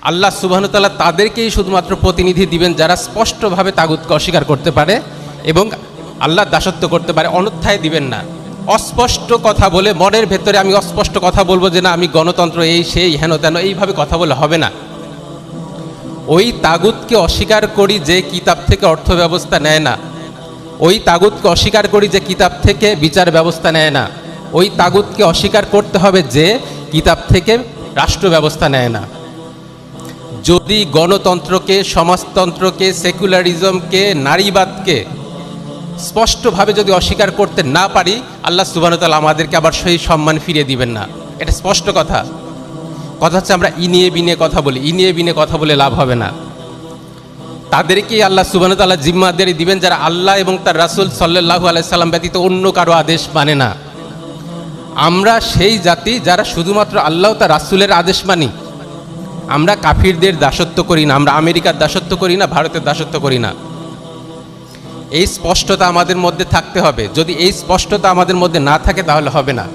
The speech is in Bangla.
আল্লাহ সুবহানাহু ওয়া তাআলা তাদেরকেই শুধুমাত্র প্রতিনিধি দিবেন যারা স্পষ্টভাবে তাগুতকে অস্বীকার করতে পারে এবং আল্লাহর দাসত্ব করতে পারে, অন্যথায় দিবেন না। অস্পষ্ট কথা বলে মনের ভেতরে আমি অস্পষ্ট কথা বলবো যে না আমি গণতন্ত্র এই সেই হেন তেন এইভাবে কথা বলে হবে না। ওই তাগুতকে অস্বীকার করি যে কিতাব থেকে অর্থ ব্যবস্থা নেয় না, ওই তাগুতকে অস্বীকার করি যে কিতাব থেকে বিচার ব্যবস্থা নেয় না, ওই তাগুতকে অস্বীকার করতে হবে যে কিতাব থেকে রাষ্ট্র ব্যবস্থা নেয় না। যদি গণতন্ত্রকে, সমাজতন্ত্রকে, সেকুলারিজমকে, নারীবাদকে স্পষ্টভাবে যদি অস্বীকার করতে না পারি, আল্লাহ সুবহানাহু ওয়া তাআলা আমাদেরকে আবার সেই সম্মান ফিরিয়ে দিবেন না। এটা স্পষ্ট কথা। কথা হচ্ছে আমরা ইনিয়ে বিনিয়ে কথা বলি, ইনিয়ে বিনিয়ে কথা বলে লাভ হবে না। তাদেরকেই আল্লাহ সুবহানাহু ওয়া তাআলা জিম্মাদারি দিবেন যারা আল্লাহ এবং তার রাসূল সাল্লাল্লাহু আলাইহি সাল্লাম ব্যতীত অন্য কারো আদেশ মানে না। আমরা সেই জাতি যারা শুধুমাত্র আল্লাহ তার রাসূলের আদেশ মানি। আমরা কাফিরদের দাসত্ব করি না, আমরা আমেরিকার দাসত্ব করি না, ভারতের দাসত্ব করি না। এই স্পষ্টতা আমাদের মধ্যে থাকতে হবে। যদি এই স্পষ্টতা আমাদের মধ্যে না থাকে তাহলে হবে না।